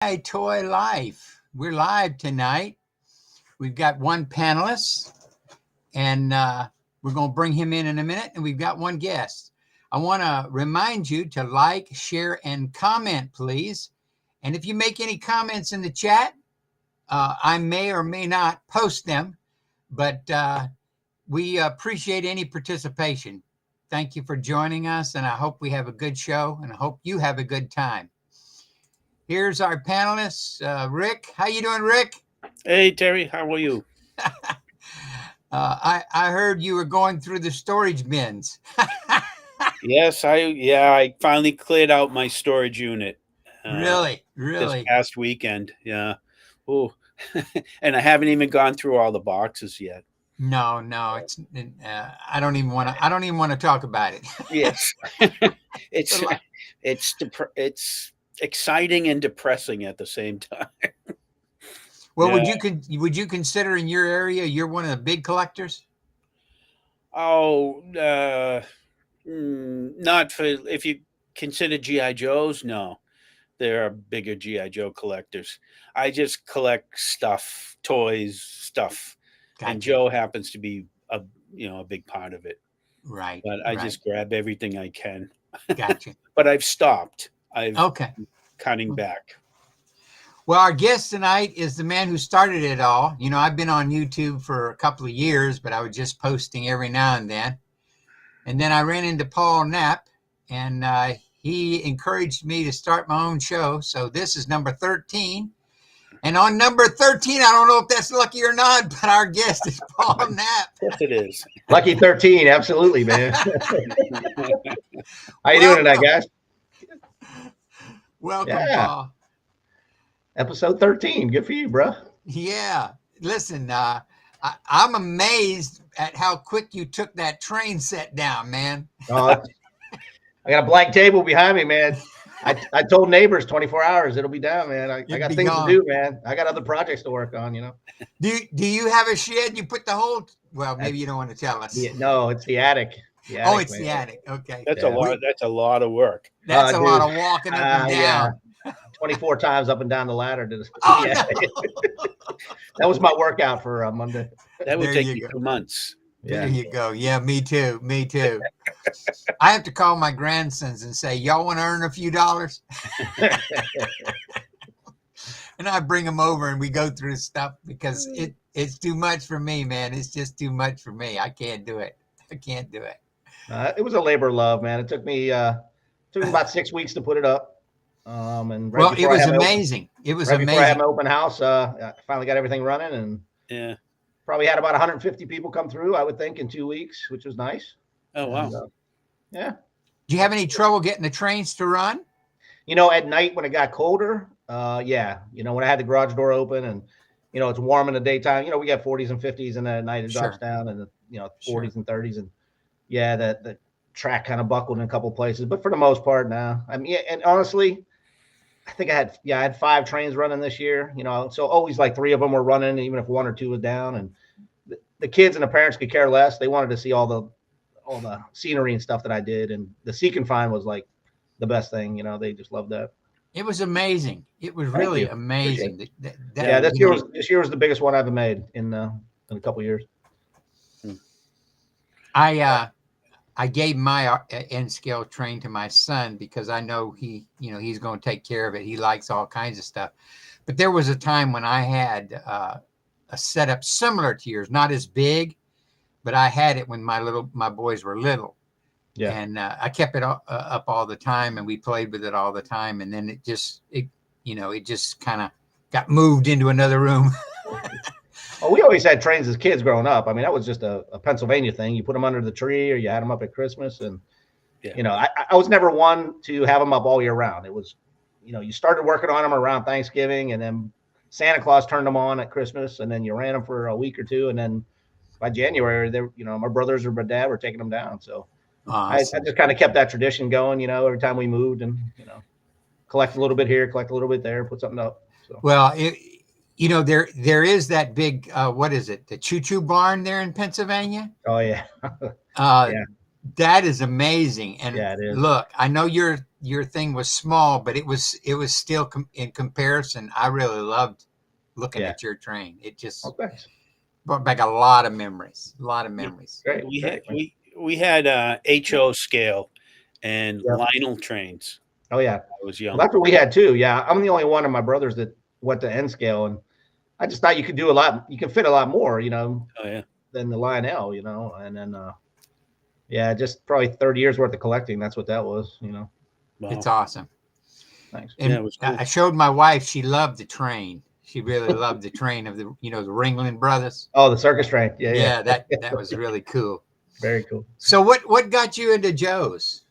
Hi, Toy Life. We're live tonight. We've got one panelist, and we're going to bring him in a minute. And we've got one guest. I want to remind you to like, share, and comment, please. And if you make any comments in the chat, I may or may not post them, but we appreciate any participation. Thank you for joining us, and I hope we have a good show, and I hope you have a good time. Here's our panelists, Rick. How you doing, Rick? Hey, Terry. How are you? I heard you were going through the storage bins. Yes, I finally cleared out my storage unit. Really? This past weekend. Yeah. Oh, and I haven't even gone through all the boxes yet. No, it's. I don't even want to talk about it. Yes, it's exciting and depressing at the same time. Well, yeah. would you consider in your area you're one of the big collectors? Oh, not for if you consider GI Joes. No, there are bigger GI Joe collectors. I just collect stuff, toys, stuff, gotcha. And Joe happens to be a big part of it. Right. But I just grab everything I can. Gotcha. But I've stopped. Okay. Cutting back. Well, our guest tonight is the man who started it all. You know, I've been on YouTube for a couple of years, but I was just posting every now and then. And then I ran into Paul Knapp, and he encouraged me to start my own show. So this is number 13. And on number 13, I don't know if that's lucky or not, but our guest is Paul Knapp. Yes, it is. Lucky 13, absolutely, man. How you doing tonight, guys? Welcome, Paul. Episode 13. Good for you, bro. Yeah. Listen, I'm amazed at how quick you took that train set down, man. I got a blank table behind me, man. I told neighbors 24 hours it'll be down, man. I got things to do, man. I got other projects to work on, Do you have a shed? You put the whole? Well, maybe you don't want to tell us. No, it's the attic. It's the attic. Okay, that's a lot. That's a lot of work. That's a lot of walking up and down. 24 times up and down the ladder to the no. That was my workout for Monday. That would take you 2 months. There you go. Yeah, me too. I have to call my grandsons and say, y'all want to earn a few dollars? And I bring them over and we go through stuff because it's too much for me, man. It's just too much for me. I can't do it. It was a labor of love, man. It took me about 6 weeks to put it up. And it was amazing. Before I had my open house, I finally got everything running, and probably had about 150 people come through, I would think, in 2 weeks, which was nice. Oh, wow. And, yeah. Do you have any trouble getting the trains to run? At night when it got colder, when I had the garage door open and, it's warm in the daytime, we got 40s and 50s, and at night it drops down and, 40s and 30s. And the track kind of buckled in a couple places, but for the most part now, and honestly, I think I had 5 trains running this year, so always like 3 of them were running, even if 1 or 2 was down. And the kids and the parents could care less. They wanted to see all the scenery and stuff that I did. And the Seek and Find was like the best thing, they just loved that. It was amazing. It was really amazing. This year was the biggest one I've ever made in a couple of years. I gave my N-scale train to my son because I know he's going to take care of it. He likes all kinds of stuff. But there was a time when I had a setup similar to yours, not as big, but I had it when my boys were little. Yeah. And I kept it up all the time, and we played with it all the time. And then it just kind of got moved into another room. Well, we always had trains as kids growing up. I mean, that was just a Pennsylvania thing. You put them under the tree, or you had them up at Christmas. And, I was never one to have them up all year round. It was, you started working on them around Thanksgiving, and then Santa Claus turned them on at Christmas, and then you ran them for a week or two. And then by January, my brothers or my dad were taking them down. So I just kind of kept that tradition going, every time we moved, and, collect a little bit here, collect a little bit there, put something up. So. Well, there is that big, what is it? The Choo Choo Barn there in Pennsylvania. Oh yeah. That is amazing. And it is. Look, I know you're your thing was small, but it was still in comparison. I really loved looking at your train. It just brought back a lot of memories. A lot of memories. Great. We had HO scale and Lionel trains. Oh yeah, I was young. Well, that's what we had too. Yeah, I'm the only one of my brothers that went to N scale, and I just thought you could do a lot. You can fit a lot more, you know. Oh yeah. Than the Lionel, you know, and then yeah, just probably 30 years worth of collecting. That's what that was, you know. Wow. It's awesome. Thanks. And it was cool. I showed my wife. She loved the train. She really loved the train of the Ringling Brothers. Oh, the circus train. Yeah. That was really cool. Very cool. So what got you into Joe's?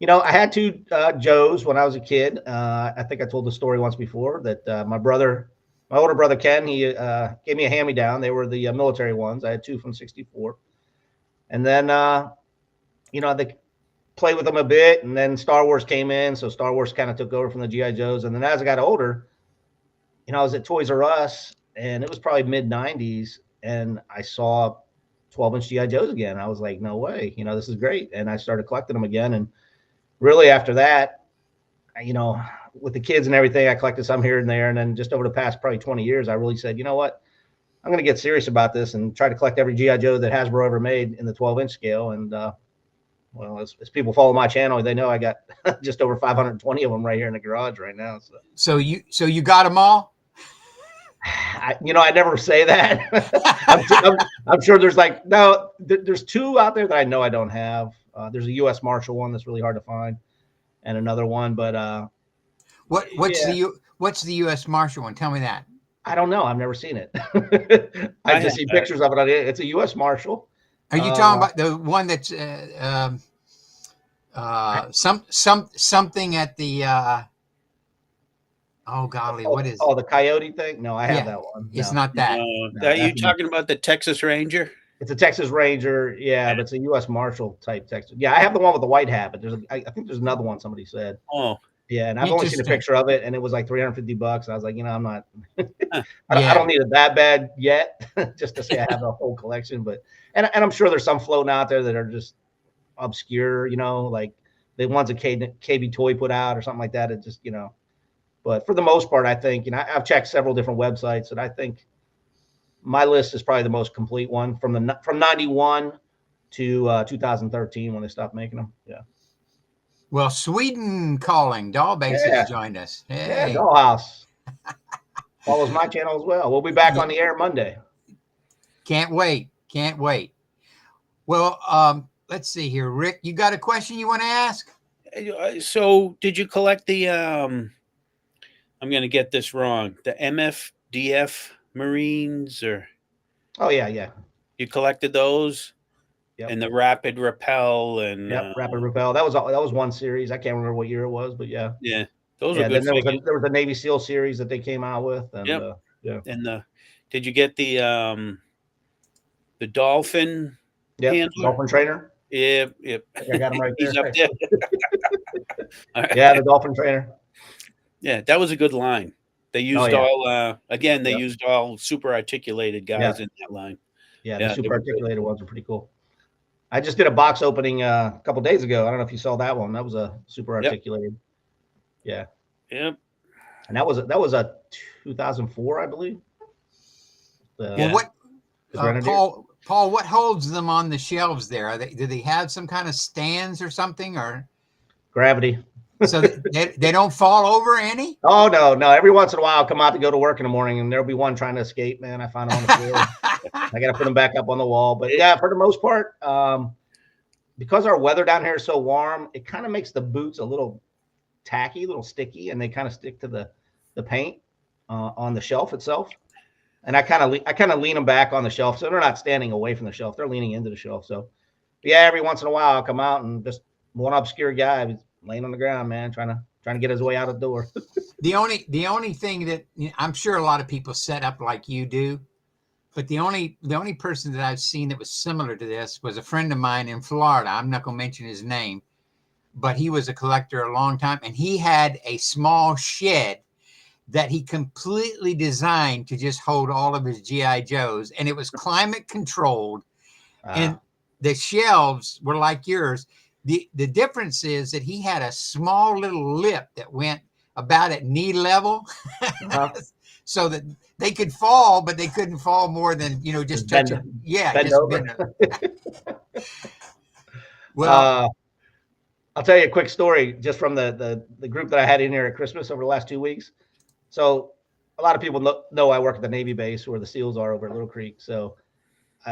You know, I had two Joe's when I was a kid. I think I told the story once before that my older brother Ken, he gave me a hand-me-down. They were the military ones. I had two from '64, and then they played with them a bit, and then Star Wars came in, so Star Wars kind of took over from the GI Joes. And then as I got older, I was at Toys R Us, and it was probably mid '90s, and I saw 12-inch GI Joes again. I was like, no way, this is great, and I started collecting them again. And really after that, with the kids and everything, I collected some here and there. And then just over the past probably 20 years, I really said, you know what, I'm going to get serious about this and try to collect every GI Joe that Hasbro ever made in the 12-inch scale. And well, as people follow my channel, they know I got just over 520 of them right here in the garage right now. So you got them all? I never say that. I'm sure there's there's two out there that I know I don't have. There's a U.S. Marshal one that's really hard to find, and another one. But what's the U.S. Marshal one? Tell me that. I don't know. I've never seen it. I've just seen pictures of it. It's a U.S. Marshal. Are you talking about the one that's something at the? Oh golly, what is? Oh, the Coyote thing? No, I have that one. It's not that. No, are you talking about the Texas Ranger? It's a Texas Ranger, but it's a U.S. Marshal type Texas. Yeah, I have the one with the white hat, but I think there's another one somebody said. Oh, yeah, and I've only seen a picture of it, and it was like $350. I was like, I'm not. I don't need it that bad yet, just to say I have the whole collection. But and I'm sure there's some floating out there that are just obscure, like the ones that KB Toy put out or something like that. It just, But for the most part, I think I've checked several different websites, and I think my list is probably the most complete one from 91 to 2013 when they stopped making them. Yeah. Well, Sweden calling. Dollbase has joined us. Hey. Yeah, Dollhouse. Follows my channel as well. We'll be back on the air Monday. Can't wait. Well, let's see here. Rick, you got a question you want to ask? So did you collect the I'm going to get this wrong, the MFDF Marines or? Oh yeah. You collected those? Yep. And the Rapid Repel and Rapid Repel. That was one series. I can't remember what year it was, but yeah. Yeah. Those are good. Then there was a Navy SEAL series that they came out with. And and did you get the Dolphin handler? Dolphin trainer? Yep. I got him right there. He's up there. Right. Yeah, the Dolphin trainer. Yeah, that was a good line. They used used all super articulated guys in that line. Yeah, the super articulated ones are pretty cool. I just did a box opening a couple days ago. I don't know if you saw that one. That was a super articulated. Yeah. Yep. And that was a 2004, I believe. Paul, what holds them on the shelves there? Do they have some kind of stands or something, or gravity? So they don't fall over any? Oh, no. Every once in a while, I'll come out to go to work in the morning, and there'll be one trying to escape, man. I find them on the floor. I got to put them back up on the wall. But, yeah, for the most part, because our weather down here is so warm, it kind of makes the boots a little tacky, a little sticky, and they kind of stick to the paint on the shelf itself. And I kind of lean them back on the shelf, so they're not standing away from the shelf. They're leaning into the shelf. So, yeah, every once in a while, I'll come out and just one obscure guy laying on the ground, man, trying to get his way out of the door. The only thing that I'm sure a lot of people set up like you do, but the only person that I've seen that was similar to this was a friend of mine in Florida. I'm not going to mention his name, but he was a collector a long time, and he had a small shed that he completely designed to just hold all of his GI Joes, and it was climate controlled, and the shelves were like yours. The difference is that he had a small little lip that went about at knee level, so that they could fall, but they couldn't fall more than just touch it. Yeah, bend just over. Well, I'll tell you a quick story just from the group that I had in here at Christmas over the last 2 weeks. So a lot of people know I work at the Navy base where the SEALs are over at Little Creek. So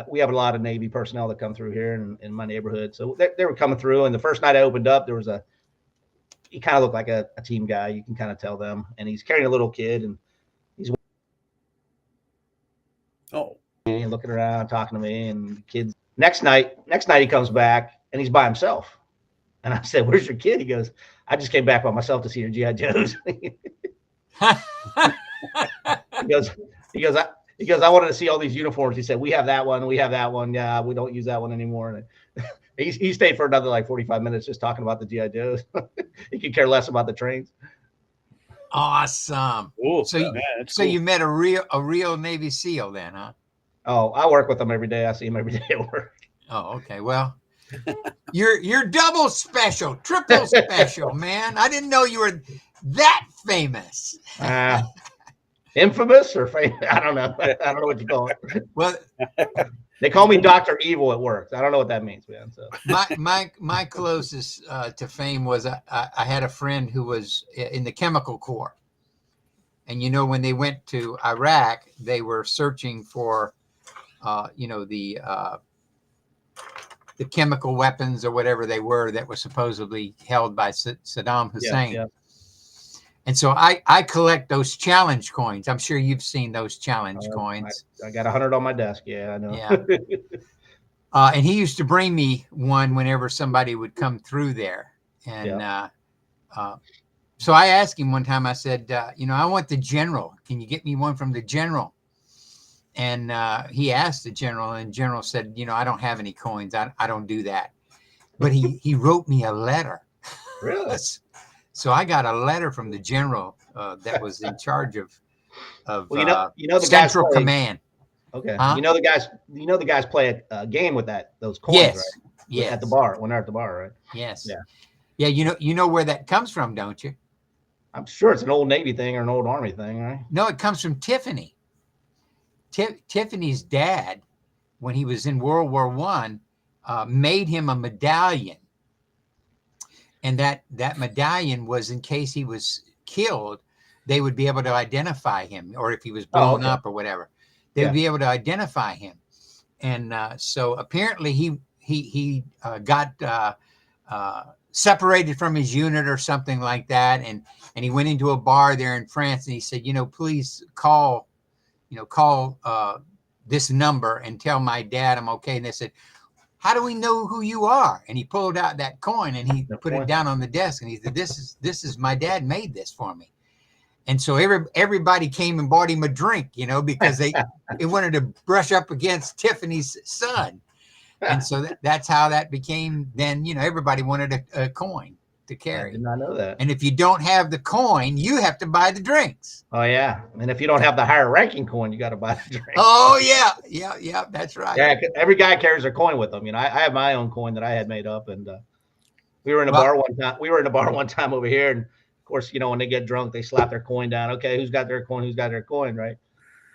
we have a lot of Navy personnel that come through here in my neighborhood. So they were coming through, and the first night I opened up, there was he kind of looked like a team guy. You can kind of tell them, and he's carrying a little kid, and he's looking around, talking to me, and the kids. Next night he comes back, and he's by himself. And I said, "Where's your kid?" He goes, "I just came back by myself to see your GI Joes." He goes, "I wanted to see all these uniforms." He said, "We have that one. We have that one. Yeah, we don't use that one anymore." And he stayed for another like 45 minutes just talking about the GI Joes. He could care less about the trains. Awesome. Cool. So, cool. You met a real Navy SEAL then, huh? Oh, I work with him every day. I see him every day at work. Oh, okay. Well, you're double special, triple special, man. I didn't know you were that famous. Infamous or famous? I don't know. I don't know what you call it. Well, they call me Dr. Evil at work. I don't know what that means, man. So my closest to fame was I had a friend who was in the chemical corps, and when they went to Iraq, they were searching for the chemical weapons or whatever they were that were supposedly held by Saddam Hussein. Yeah. And so I collect those challenge coins. I'm sure you've seen those challenge coins. I got 100 on my desk. Yeah, I know. Yeah. And he used to bring me one whenever somebody would come through there. And so I asked him one time, I said, I want the general. Can you get me one from the general? And he asked the general, and general said, I don't have any coins. I don't do that. But he wrote me a letter. Really? So I got a letter from the general that was in charge of the Central guys Command. Okay. Huh? The guys play a game with those coins, yes. right? Yes. At the bar, when they're at the bar, right? Yes. Yeah. Yeah, you know where that comes from, don't you? I'm sure it's an old Navy thing or an old Army thing, right? No, it comes from Tiffany. Tiffany's dad, when he was in World War I, made him a medallion. And that medallion was in case he was killed, they would be able to identify him, or if he was blown up or whatever, they would be able to identify him. And so apparently he got separated from his unit or something like that, and he went into a bar there in France, and he said, please call this number and tell my dad I'm okay. And they said, how do we know who you are? And he pulled out that coin and he put it down on the desk, and he said, this is my dad made this for me. And so everybody came and bought him a drink, because they wanted to brush up against Tiffany's son. And so that's how that became. Then, everybody wanted a coin to carry. I did not know that. And if you don't have the coin, you have to buy the drinks. Oh, yeah. And if you don't have the higher ranking coin, you got to buy the drink. Oh, yeah. Yeah. That's right. Yeah. Every guy carries their coin with them. I have my own coin that I had made up, and we were in a bar one time. We were in a bar one time over here. And of course, when they get drunk, they slap their coin down. Okay. Who's got their coin? Who's got their coin? Right.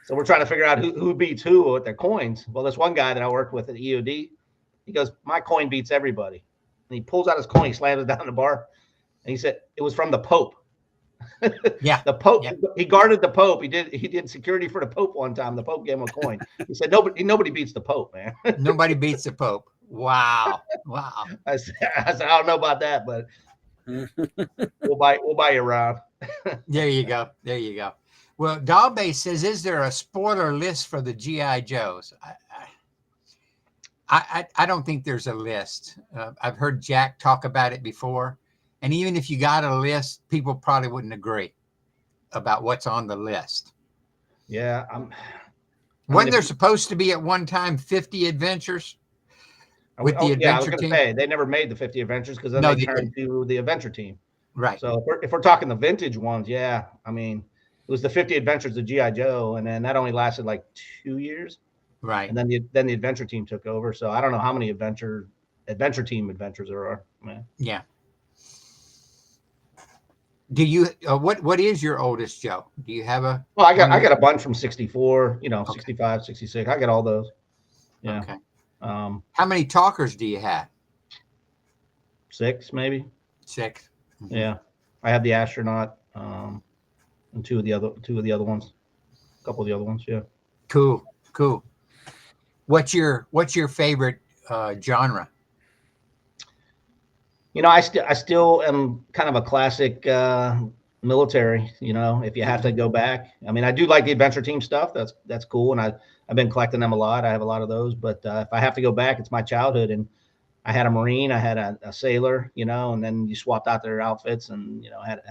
So we're trying to figure out who beats who with their coins. Well, this one guy that I worked with at EOD, he goes, my coin beats everybody. And he pulls out his coin, he slams it down in the bar, and he said it was from the Pope. Yeah. The Pope. Yeah. He guarded the Pope. He did security for the Pope one time. The Pope gave him a coin. He said nobody beats the Pope, man. Nobody beats the Pope. Wow. I said I don't know about that, but we'll buy you around. There you go. Well, Dalbay says, is there a spoiler list for the GI Joes? I don't think there's a list. I've heard Jack talk about it before. And even if you got a list, people probably wouldn't agree about what's on the list. Yeah. Wasn't there supposed to be at one time 50 adventures with the adventure I was going team? to say, they never made the 50 adventures because then they turned to the adventure team. Right. So if we're talking the vintage ones, yeah. I mean, it was the 50 adventures of G.I. Joe, and then that only lasted like 2 years. Right. And then the adventure team took over. So I don't know how many adventure adventure team adventures there are. Man. Yeah. Do you what is your oldest, Joe? Do you have a Well, I got a bunch from 64, Okay. 65, 66. I got all those. Yeah. Okay. How many talkers do you have? 6 maybe. 6. Mm-hmm. Yeah. I have the astronaut, and two of the other ones. A couple of the other ones, yeah. Cool. What's your favorite genre? I still am kind of a classic military. If you have to go back, I mean, I do like the adventure team stuff. That's cool, and I've been collecting them a lot. I have a lot of those, but if I have to go back, it's my childhood, and I had a Marine, I had a sailor, and then you swapped out their outfits, and had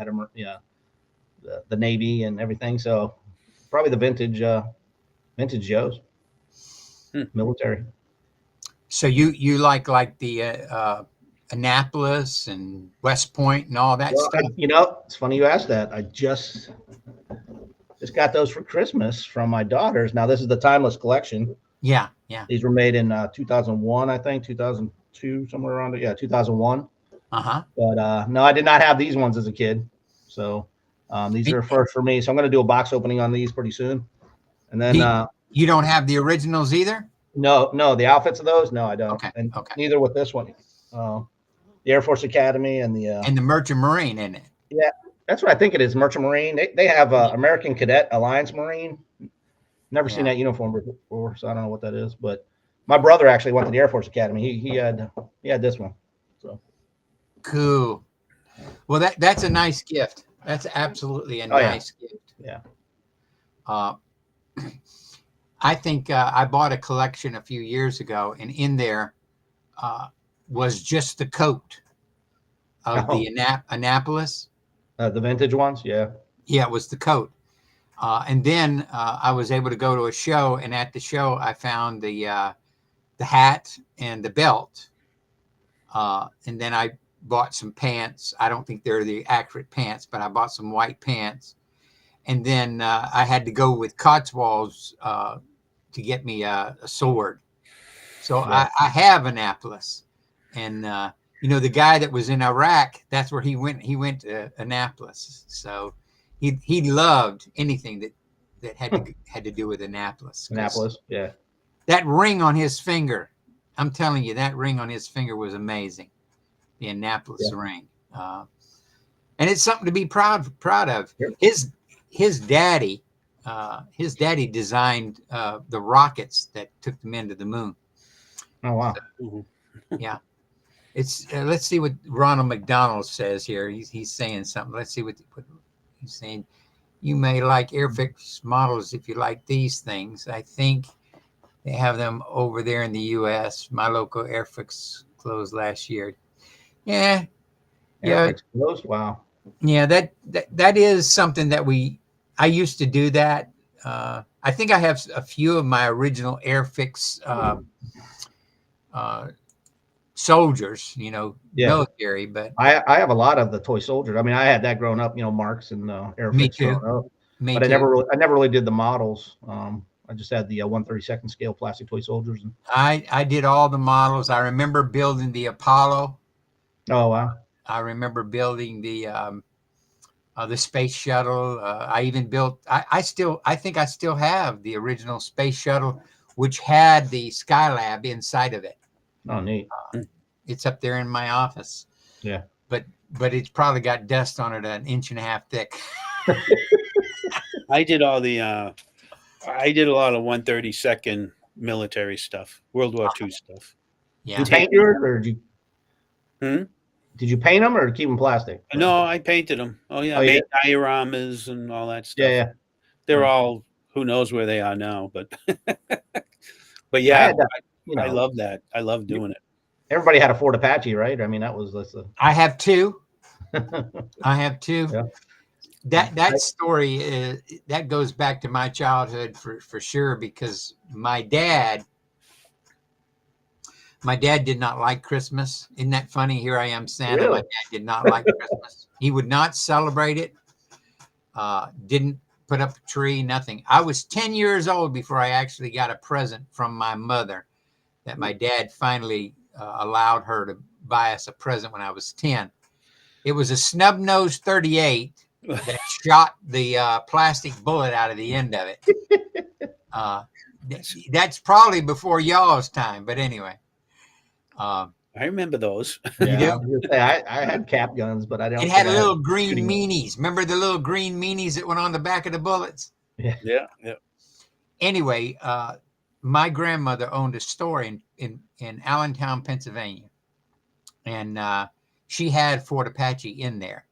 the Navy and everything. So probably the vintage Joes, military. So you like the Annapolis and West Point and all that stuff? It's funny you asked that. I just got those for Christmas from my daughters. Now this is the timeless collection. Yeah. These were made in 2001, I think, 2002, somewhere around it. Yeah, 2001. But no, I did not have these ones as a kid. So these are first for me. So I'm going to do a box opening on these pretty soon. And then you don't have the originals either? No, the outfits of those, no, I don't. Okay. And neither with this one. The Air Force Academy and the Merchant Marine in it. Yeah, that's what I think it is. Merchant Marine. They have American Cadet Alliance Marine. Never seen that uniform before, so I don't know what that is. But my brother actually went to the Air Force Academy. He had this one. So cool. Well, that's a nice gift. That's absolutely a nice gift. Yeah. I think I bought a collection a few years ago, and in there was just the coat of the Annapolis. The vintage ones, yeah. Yeah, it was the coat. And then I was able to go to a show, and at the show I found the hat and the belt. And then I bought some pants. I don't think they're the accurate pants, but I bought some white pants. And then I had to go with Cotswolds to get me a sword. So I have Annapolis. And, the guy that was in Iraq, that's where he went. He went to Annapolis. So he loved anything that had to do with Annapolis. Annapolis, yeah. That ring on his finger, I'm telling you, that ring on his finger was amazing. The Annapolis ring. And it's something to be proud of. Sure. His daddy designed the rockets that took them into the moon. Oh, wow. So, yeah. It's let's see what Ronald McDonald says here. He's saying something. Let's see what he's saying. You may like Airfix models if you like these things. I think they have them over there in the U.S. My local Airfix closed last year. Yeah. Airfix closed? Wow. Yeah, that is something that I used to do that. I think I have a few of my original Airfix soldiers, military, but I have a lot of the toy soldiers. I mean, I had that growing up, Marks and Airfix. Me too. But I never really did the models. I just had the 1/32 scale plastic toy soldiers. And I did all the models. I remember building the Apollo. Oh, wow. I remember building the space shuttle. I even built. I think I still have the original space shuttle, which had the Skylab inside of it. Oh, neat. It's up there in my office. Yeah. But it's probably got dust on it 1.5 inches thick. I did a lot of 1/32 military stuff, World War II stuff. Yeah. Did you paint yours, or did you? Did you paint them or keep them plastic? No, I painted them. Oh yeah, I made dioramas and all that stuff. Yeah. They're all, who knows where they are now, but but yeah, I love that. I love doing it. Everybody had a Ford Apache, right? I mean, that was I have two. I have two. Yeah. That story that goes back to my childhood for sure, because my dad did not like Christmas. Isn't that funny? Here I am, Santa. Really? My dad did not like Christmas. He would not celebrate it. Didn't put up a tree, nothing. I was 10 years old before I actually got a present from my mother that my dad finally allowed her to buy us a present when I was 10. It was a snub-nosed 38 that shot the plastic bullet out of the end of it. That's probably before y'all's time, but anyway. I remember those. Yeah, I was gonna say, I had cap guns, but I don't. It had little green meanies. Remember the little green meanies that went on the back of the bullets? Yeah. Anyway, my grandmother owned a store in Allentown, Pennsylvania, and she had Fort Apache in there.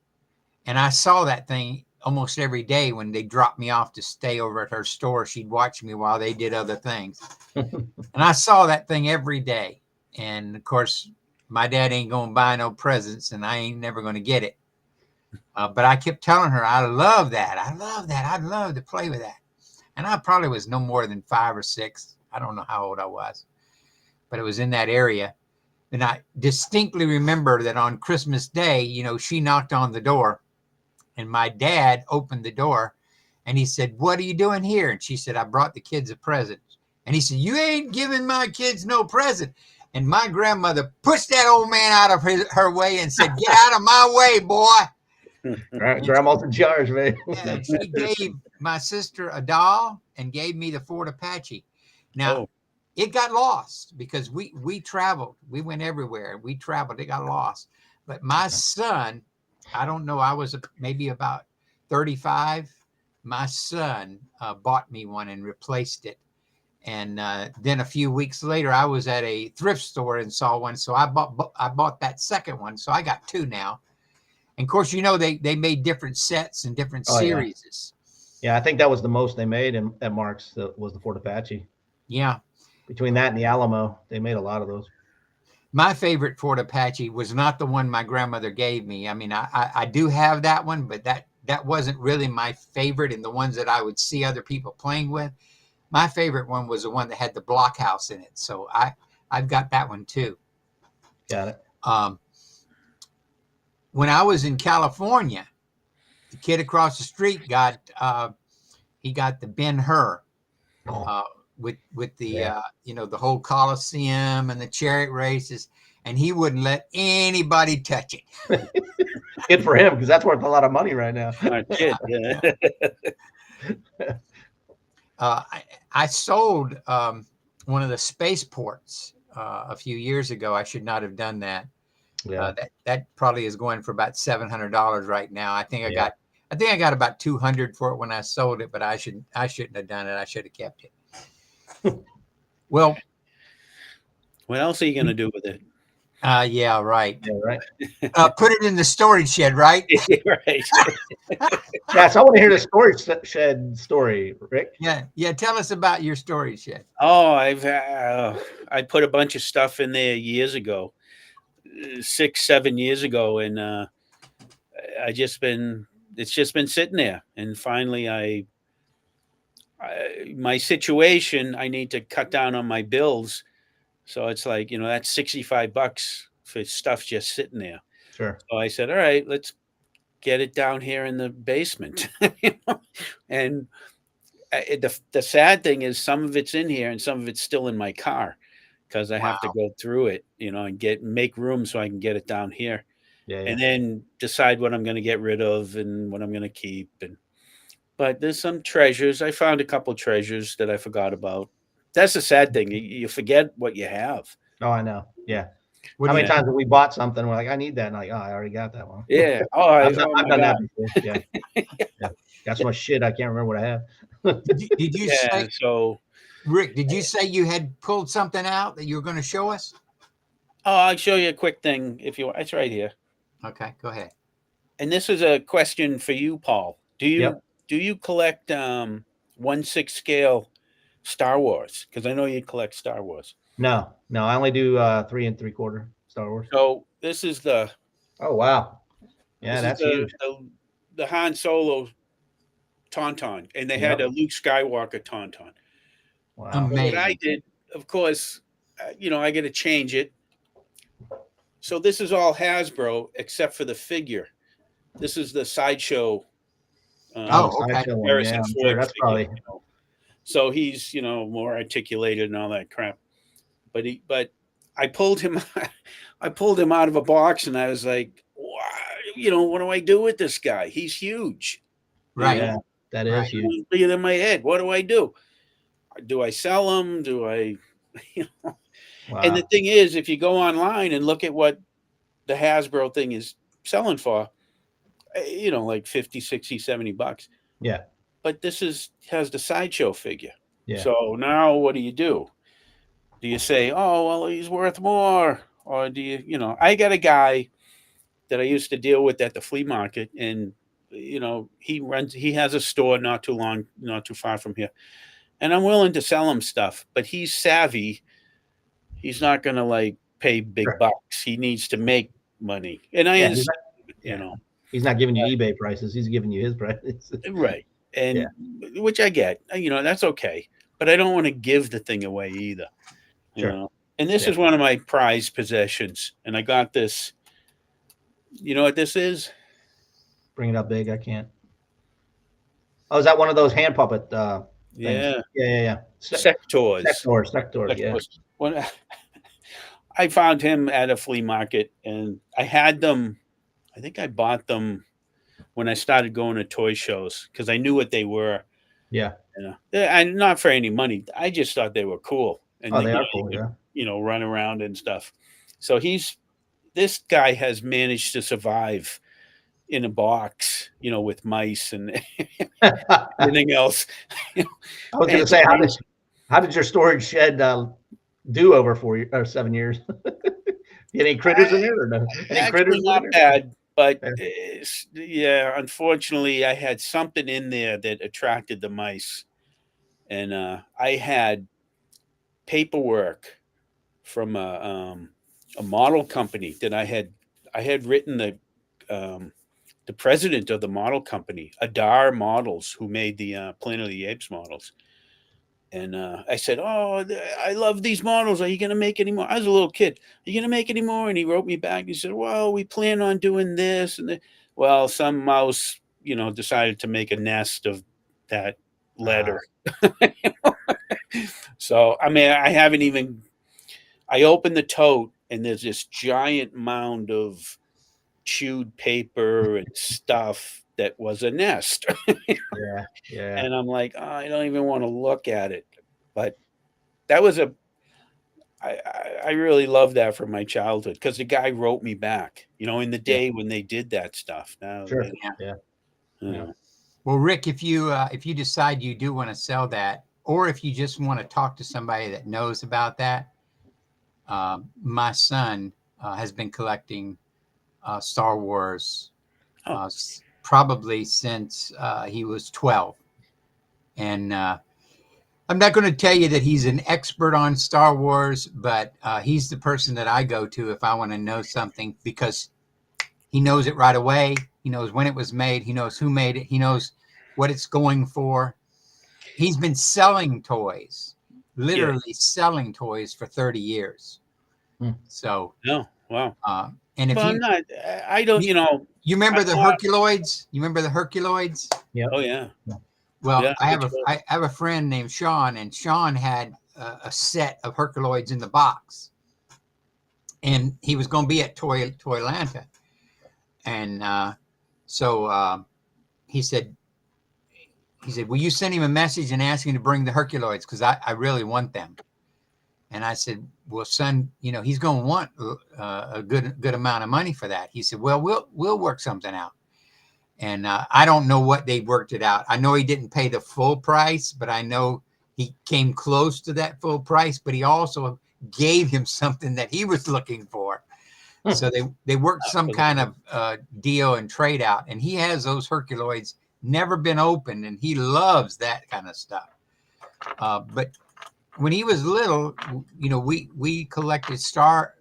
And I saw that thing almost every day when they dropped me off to stay over at her store. She'd watch me while they did other things. And I saw that thing every day. And of course, my dad ain't going to buy no presents, and I ain't never going to get it. But I kept telling her, I love that. I love that. I'd love to play with that. And I probably was no more than 5 or 6. I don't know how old I was, but it was in that area. And I distinctly remember that on Christmas Day, she knocked on the door, and my dad opened the door, and he said, "What are you doing here?" And she said, "I brought the kids a present." And he said, "You ain't giving my kids no present." And my grandmother pushed that old man out of her way and said, "Get out of my way, boy." Grandma's in charge, man. Yeah, she gave my sister a doll and gave me the Ford Apache. Now, it got lost because we traveled. We went everywhere. We traveled. It got lost. But my son, I don't know, I was maybe about 35. My son bought me one and replaced it. And then a few weeks later, I was at a thrift store and saw one. So I bought that second one. So I got 2 now. And of course, they made different sets and different series. Yeah, I think that was the most they made at Mark's, was the Fort Apache. Yeah. Between that and the Alamo, they made a lot of those. My favorite Fort Apache was not the one my grandmother gave me. I mean, I do have that one, but that wasn't really my favorite, and the ones that I would see other people playing with. My favorite one was the one that had the blockhouse in it. So I've got that one too. Got it. When I was in California, the kid across the street got the Ben-Hur with the the whole Coliseum and the chariot races, and he wouldn't let anybody touch it. Good for him, because that's worth a lot of money right now. I sold one of the spaceports a few years ago. I should not have done that. Yeah. That probably is going for about $700 right now. I think I got about $200 for it when I sold it, but I shouldn't have done it. I should have kept it. Well, what else are you going to do with it? Yeah, right. Yeah, right. Put it in the storage shed, right? Right. Yeah, so I want to hear the storage shed story, Rick. Yeah. Tell us about your storage shed. Oh, I put a bunch of stuff in there years ago, 6-7 years ago, and it's just been sitting there. And finally, my situation, I need to cut down on my bills. So it's like, that's $65 for stuff just sitting there. Sure. So I said, all right, let's get it down here in the basement. And the sad thing is some of it's in here and some of it's still in my car, because I have to go through it, and make room so I can get it down here. Yeah. And then decide what I'm going to get rid of and what I'm going to keep. But there's some treasures. I found a couple treasures that I forgot about. That's the sad thing. You forget what you have. Oh, I know. Yeah. How many times have we bought something? We're like, I need that. And like, oh, I already got that one. Yeah. I've done that before. Yeah. Got so much shit. I can't remember what I have. Did you say, Rick, did you say you had pulled something out that you were going to show us? Oh, I'll show you a quick thing if you want. It's right here. Okay, go ahead. And this is a question for you, Paul. Do you collect 1/6 scale Star Wars? Because I know you collect Star Wars. No, I only do 3 3/4 Star Wars. So this is the. Oh wow! Yeah, that's huge. The Han Solo Tauntaun, and they had a Luke Skywalker Tauntaun. Wow! So what I did, of course, I got to change it. So this is all Hasbro except for the figure. This is the sideshow. Okay. Harrison Ford. That's probably. So he's more articulated and all that crap, but I pulled him I pulled him out of a box, and I was like, "Why, what do I do with this guy? He's huge." Right. Yeah, that is Right. huge. Bigger than my head. What do I do? Do I sell him? Do I you know? And the Wow. thing is, if you go online and look at what the Hasbro thing is selling for, like 50, 60, $70. Yeah. But this has the sideshow figure. Yeah. So now what do you do? Do you say, "Oh, well, he's worth more," or do I got a guy that I used to deal with at the flea market, and he has a store not too far from here, and I'm willing to sell him stuff, but he's savvy. He's not going to like pay big Sure. bucks. He needs to make money, and I Yeah. understand, Yeah. He's not giving you eBay prices. He's giving you his prices. right, and Yeah. which I get. That's okay, but I don't want to give the thing away either. Sure. And this Yeah. is one of my prized possessions, and I got this. You know what this is? Bring it up big. I can't. Oh, is that one of those hand puppet things? Yeah, Yeah. Sectors. Sector. Yeah. When I found him at a flea market, and I had them. I think I bought them when I started going to toy shows because I knew what they were. Yeah. And not for any money. I just thought they were cool, and Oh, they are cool. Yeah. run around and stuff. So this guy has managed to survive in a box, with mice and everything else. I was going to say, how did your storage shed do over 7 years? Any critters in there or no? Any Actually, critters? not bad, but Yeah. unfortunately, I had something in there that attracted the mice, and I had paperwork from a model company that I had written the president of the model company, Adar Models, who made the Planet of the Apes models. And I said, "Oh, I love these models. Are you going to make any more?" I was a little kid. "Are you going to make any more?" And he wrote me back. He said, "Well, we plan on doing this and that." Well, some mouse, decided to make a nest of that letter. So, I mean, I haven't even. I opened the tote, and there's this giant mound of chewed paper and stuff that was a nest. Yeah. And I'm like, "Oh, I don't even want to look at it." But that was I really love that from my childhood because the guy wrote me back, in the day when they did that stuff. Now, Sure. Yeah. Well, Rick, if you decide you do want to sell that, or if you just want to talk to somebody that knows about that, my son has been collecting Star Wars probably since he was 12. And I'm not going to tell you that he's an expert on Star Wars, but he's the person that I go to if I want to know something because he knows it right away. He knows when it was made. He knows who made it. He knows what it's going for. He's been selling toys, literally selling toys for 30 years. So, no, wow. And if I'm not, I don't, you remember the Herculoids? You remember the Herculoids? Yeah. Oh yeah. Well, Yeah, I have a friend named Sean, and Sean had a set of Herculoids in the box, and he was going to be at Toylanta, and so he said, "Will you send him a message and ask him to bring the Herculoids because I really want them?" And I said, "Well, son, he's going to want a good amount of money for that." He said, "Well, we'll work something out." And I don't know what they worked it out. I know he didn't pay the full price, but I know he came close to that full price. But he also gave him something that he was looking for. So they worked some kind of deal and trade out. And he has those Herculoids, never been opened, and he loves that kind of stuff. But when he was little, we collected Star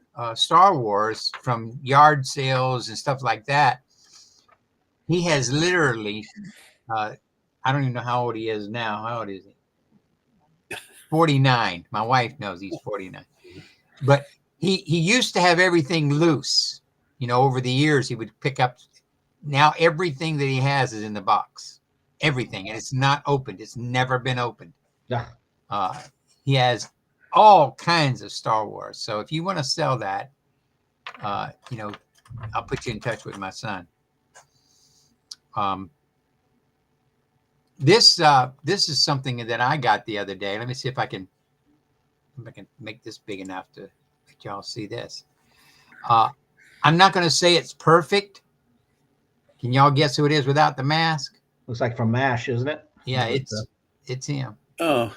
Wars from yard sales and stuff like that. He has literally, I don't even know how old he is now. How old is he? 49. My wife knows he's 49. But he used to have everything loose. Over the years, he would pick up. Now everything that he has is in the box. Everything. And it's not opened. It's never been opened. Yeah. He has all kinds of Star Wars. So if you want to sell that, I'll put you in touch with my son. This is something that I got the other day. Let me see if I can make this big enough to let y'all see this. I'm not going to say it's perfect. Can y'all guess who it is without the mask? Looks like from MASH, isn't it? Yeah, it's him. Oh,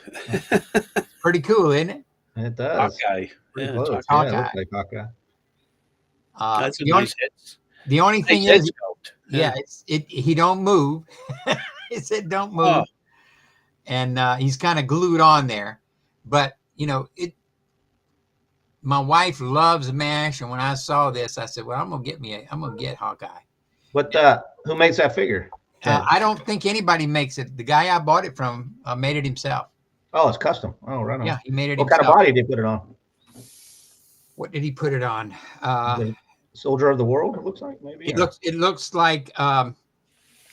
Pretty cool, isn't it? It does. Hawkeye. Pretty Yeah, close. it's Yeah, Hawkeye. it looks like Hawkeye. That's a nice hit. The only thing Nice head is, sculpt. yeah, he don't move. He said don't move, Oh. and he's kind of glued on there. But my wife loves MASH, and when I saw this, I said, "Well, I'm gonna get Hawkeye." What? Who makes that figure? I don't think anybody makes it. The guy I bought it from made it himself. Oh, it's custom. Oh, right on. Yeah, he made it What himself. kind of body did he put it on? What did he put it on? The Soldier of the World. It looks like maybe. It looks like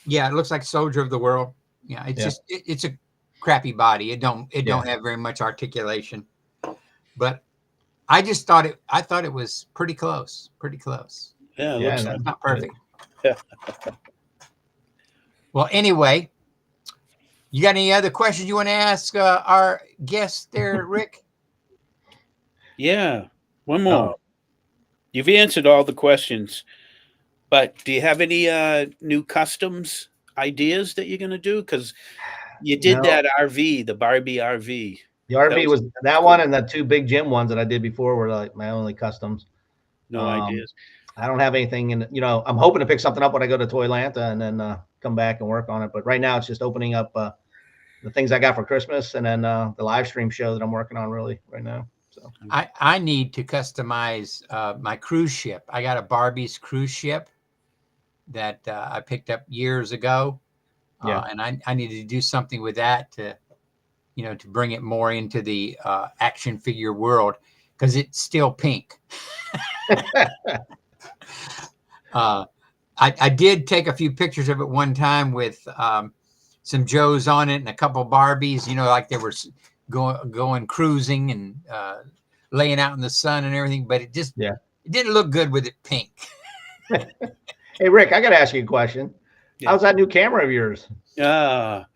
it looks like Soldier of the World. Yeah, it's just it's a crappy body. It don't have very much articulation. But I just thought it was pretty close. Pretty close. Yeah, it looks like not perfect. Yeah. Well, anyway, you got any other questions you want to ask our guest there, Rick? Yeah, one more. You've answered all the questions, but do you have any new customs ideas that you're going to do? Because you did that RV, the Barbie RV. The RV was that one, and the two big gym ones that I did before were like my only customs. No ideas. I don't have anything I'm hoping to pick something up when I go to Toylanta and then come back and work on it. But right now it's just opening up the things I got for Christmas and then the live stream show that I'm working on really right now. So I need to customize my cruise ship. I got a Barbie's cruise ship that I picked up years ago. And I needed to do something with that to bring it more into the action figure world because it's still pink. I did take a few pictures of it one time with some Joes on it and a couple Barbies, like they were going cruising and laying out in the sun and everything, but it didn't look good with it pink. Hey, Rick, I got to ask you a question. Yeah. How's that new camera of yours? Well,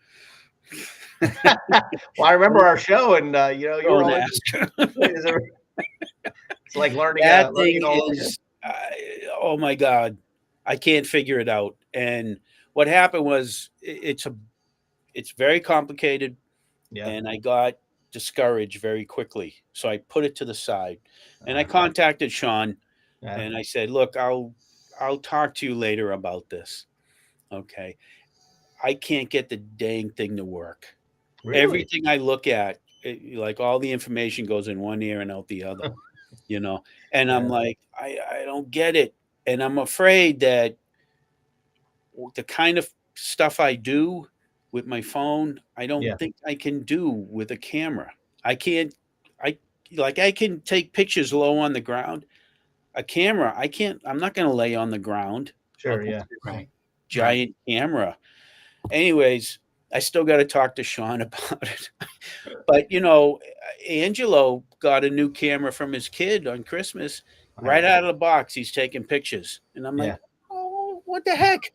I remember our show, and you were all it's like learning. That thing is, oh my God, I can't figure it out. And what happened was, it's very complicated, and I got discouraged very quickly. So I put it to the side, and I contacted Sean, and I said, "Look, I'll talk to you later about this." Okay, I can't get the dang thing to work. Really? Everything I look at, like all the information goes in one ear and out the other, and I'm like, I don't get it. And I'm afraid that the kind of stuff I do with my phone, I don't think I can do with a camera. I can take pictures low on the ground. A camera, I can't, I'm not going to lay on the ground. Sure. Yeah. Right. Giant camera. Anyways, I still got to talk to Sean about it. But, Angelo got a new camera from his kid on Christmas. Right out of the box, he's taking pictures. And I'm like, oh, what the heck?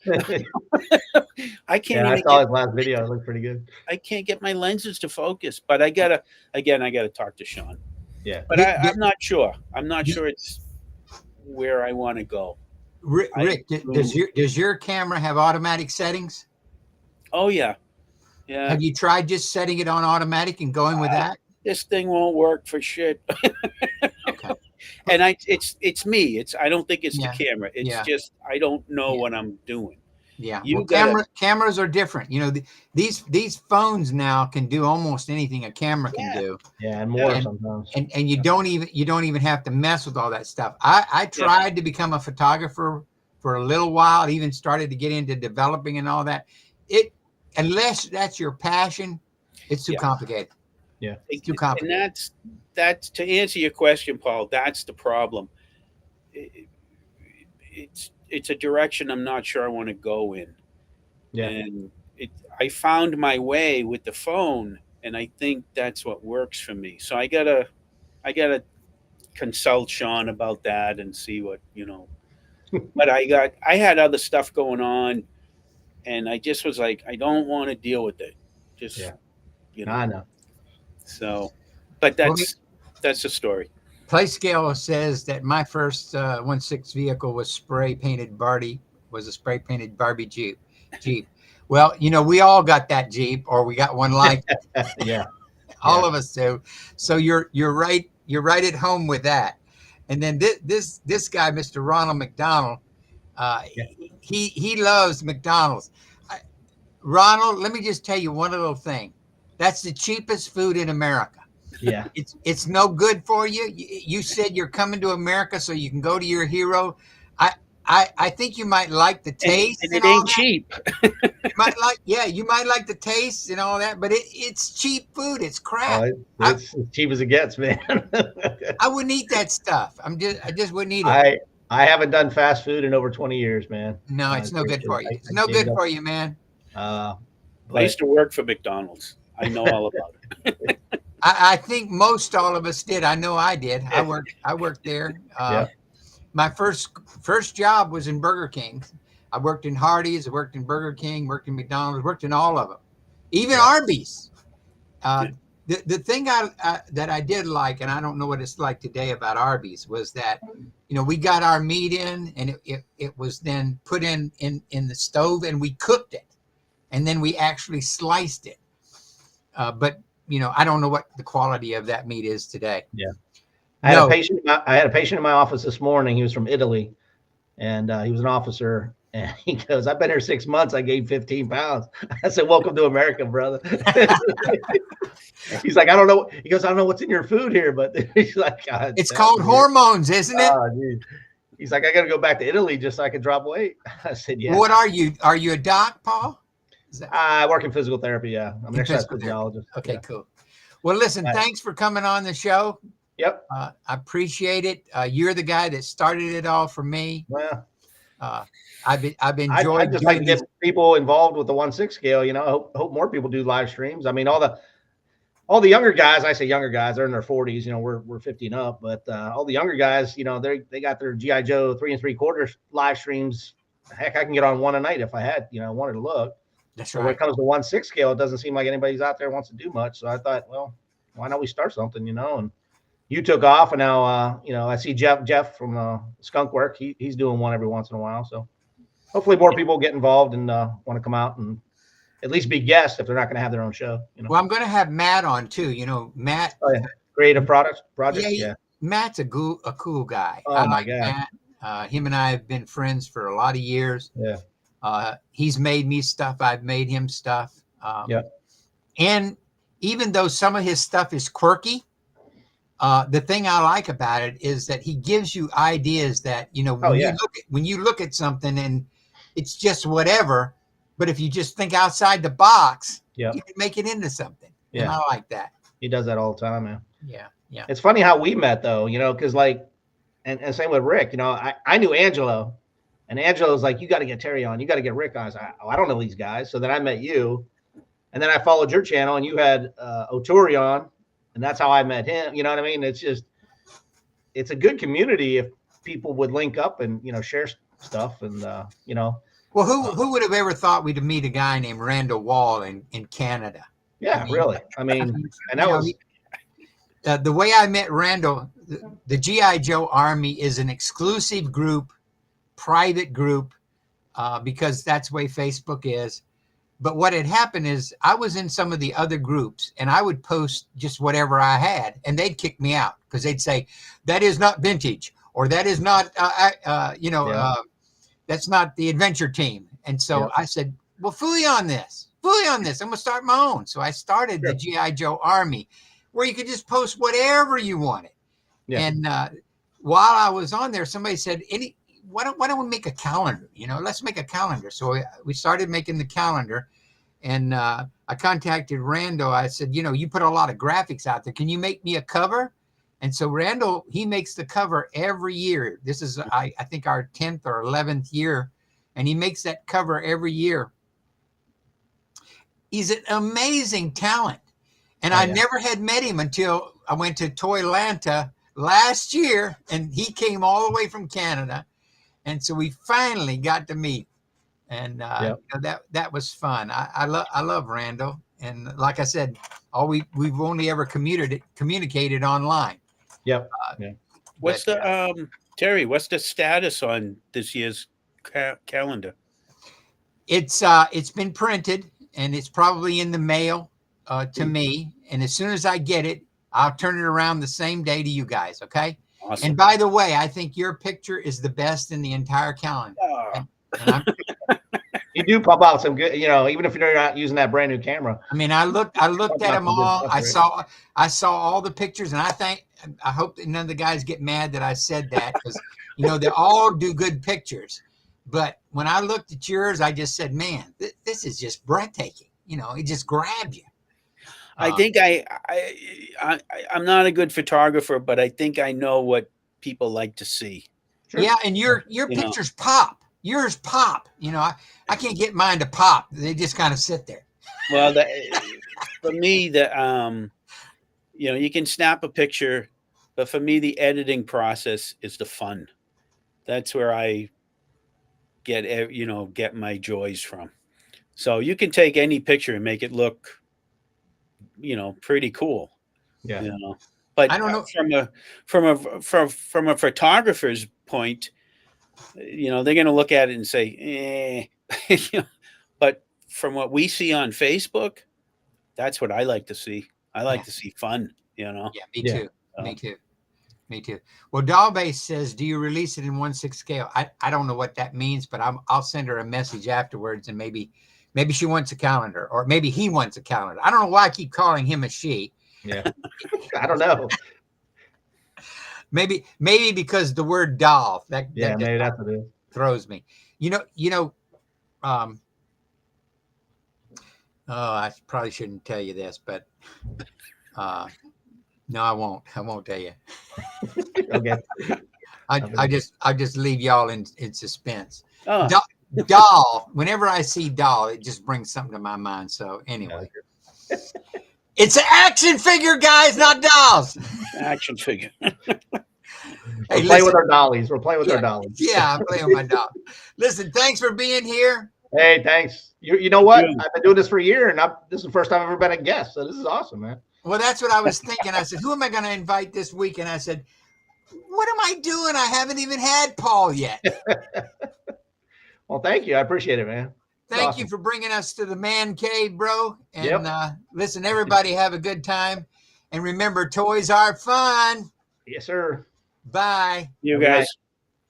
I can't I saw his last video. It looked pretty good. I can't get my lenses to focus. But I got to talk to Sean. Yeah. But I'm not sure. I'm not sure it's where I want to go. Rick, does your camera have automatic settings? Oh, yeah. Yeah. Have you tried just setting it on automatic and going with that? This thing won't work for shit. Okay. And it's me. I don't think it's the camera. It's just I don't know what I'm doing. Yeah. Well, cameras are different. These phones now can do almost anything a camera can do. Yeah, and more sometimes. And you don't even have to mess with all that stuff. I tried to become a photographer for a little while, even started to get into developing and all that. Unless that's your passion, it's too complicated. Yeah. It's too complicated. And that's to answer your question, Paul, that's the problem. It's a direction I'm not sure I want to go in. Yeah. And I found my way with the phone, and I think that's what works for me. So I gotta I gotta consult Sean about that and see what But I had other stuff going on, and I just was like, I don't want to deal with it. Just Yeah. you I know. know. So, but Well, that's the story. PlayScale says that my first 1.6 vehicle was spray painted Barbie Jeep. Well, we all got that Jeep, or we got one like Yeah. all Yeah. of us do. So you're right. You're right at home with that. And then this guy, Mr. Ronald McDonald, uh, Yeah. he loves McDonald's. Ronald, let me just tell you one little thing. That's the cheapest food in America. Yeah. It's no good for you. You said you're coming to America so you can go to your hero. I I think you might like the And taste and it all ain't that. cheap. You might like the taste and all that, but it's cheap food. It's Oh, crap. it's as cheap as it gets, man. I wouldn't eat that stuff. I just wouldn't eat it. I haven't done fast food in over 20 years, man. No, it's no good Seriously, for you. I It's no gave good it up. for you, man. I But used to work for McDonald's. I know all about it. I think most all of us did. I know I did. I worked there. yeah, My first job was in Burger King. I worked in Hardee's, I worked in Burger King, worked in McDonald's, worked in all of them, even Yeah. Arby's. The thing that I did like, and I don't know what it's like today about Arby's, was that we got our meat in, and it was then put in the stove, and we cooked it, and then we actually sliced it. But I don't know what the quality of that meat is today. yeah. I had a patient in my office this morning. He was from Italy, and he was an officer. And he goes, "I've been here 6 months. I gained 15 pounds." I said, "Welcome to America, brother." He's like, "I don't know." He goes, "I don't know what's in your food here," but he's like, God, It's called hormones, isn't it? He's like, "I got to go back to Italy just so I can drop weight." I said, "Yeah." What are you? Are you a doc, Paul? I work in physical therapy. Yeah, I'm an exercise physiologist. Okay, yeah. cool. Well, listen, thanks for coming on the show. Yep. I appreciate it. You're the guy that started it all for me. Well, I've enjoyed. I just like to get people involved with the 1.6 scale. I hope more people do live streams. I mean, all the younger guys. I say younger guys. They're in their 40s. We're 50 and up. But all the younger guys, they got their GI Joe 3 3/4 live streams. Heck, I can get on one a night if I had, wanted to look. That's right. When it comes to 1.6 scale, it doesn't seem like anybody's out there wants to do much. So I thought, well, why not we start something, and you took off, and now, I see Jeff from Skunk Work. He's doing one every once in a while. So hopefully more people get involved and want to come out and at least be guests if they're not going to have their own show. Well, I'm going to have Matt on too. Matt. Oh, yeah. Creative project. Yeah. Matt's a cool guy. Oh my God. Matt. Him and I have been friends for a lot of years. Yeah. He's made me stuff. I've made him stuff. Yeah. And even though some of his stuff is quirky, the thing I like about it is that he gives you ideas that, when you look at something and it's just whatever, but if you just think outside the box, you can make it into something. Yeah. And I like that. He does that all the time, man. Yeah. Yeah. It's funny how we met though, because and same with Rick, I knew Angelo. And Angelo was like, "You got to get Terry on. You got to get Rick on." I was like, "Oh, I don't know these guys." So then I met you, and then I followed your channel, and you had Otori on, and that's how I met him. You know what I mean? It's a good community if people would link up and share stuff and Well, who would have ever thought we'd meet a guy named Randall Wall in Canada? Yeah, really. I mean, and that was the way I met Randall. The GI Joe Army is an exclusive group. Private group, because that's the way Facebook is. But what had happened is I was in some of the other groups and I would post just whatever I had, and they'd kick me out because they'd say that is not vintage, or that is not that's not the adventure team. And so I said, well, fully on this, I'm gonna start my own. So I started the GI Joe Army, where you could just post whatever you wanted. And while I was on there, somebody said, why don't we make a calendar? Let's make a calendar. So we started making the calendar, and I contacted Randall. I said, you put a lot of graphics out there. Can you make me a cover? And so Randall, he makes the cover every year. This is, I think, our 10th or 11th year, and he makes that cover every year. He's an amazing talent. And I never had met him until I went to Toylanta last year, and he came all the way from Canada. And so we finally got to meet. And you know, that was fun. I love Randall. And like I said, we've only ever communicated online. Yep. What's the Terry? What's the status on this year's calendar? It's been printed, and it's probably in the mail to me. And as soon as I get it, I'll turn it around the same day to you guys. Okay. Awesome. And by the way, I think your picture is the best in the entire calendar. And you do pop out some good, you know, even if you're not using that brand new camera. I mean, I looked at them all. I saw all the pictures, and I hope that none of the guys get mad that I said that, because you know they all do good pictures. But when I looked at yours, I just said, man, this is just breathtaking. You know, it just grabbed you. I think I'm not a good photographer, but I think I know what people like to see. Sure. Yeah, and your pictures pop. Yours pop. You know, I can't get mine to pop. They just kind of sit there. Well, for me, you know, you can snap a picture, but for me, the editing process is the fun. That's where I get my joys from. So you can take any picture and make it look, you know, pretty cool. Yeah. You know, but I don't know from a photographer's point, you know, they're going to look at it and say, you know, but from what we see on Facebook, that's what I like to see. I like to see fun, you know? Yeah, me too. Me too. Well, Dollbase says, do you release it in 1/6 scale? I don't know what that means, but I'll send her a message afterwards, and maybe she wants a calendar, or maybe he wants a calendar. I don't know why I keep calling him a she. Yeah. I don't know. Maybe because the word doll that maybe that's what it is. Throws me. You know. I probably shouldn't tell you this, but no, I won't. I won't tell you. Okay. I just leave y'all in suspense. Oh. Doll. Whenever I see doll, it just brings something to my mind. So anyway. It's an action figure, guys, not dolls. Action figure. We're playing with our dollies. We're playing with our dollies. Yeah, I'm playing with my doll. Listen, thanks for being here. Hey, thanks. You know what? I've been doing this for a year, and this is the first time I've ever been a guest. So this is awesome, man. Well, that's what I was thinking. I said, who am I going to invite this week? And I said, what am I doing? I haven't even had Paul yet. Well, thank you. I appreciate it, man. Thank you for bringing us to the man cave, bro. And listen, everybody have a good time. And remember, toys are fun. Yes, sir. Bye. You guys.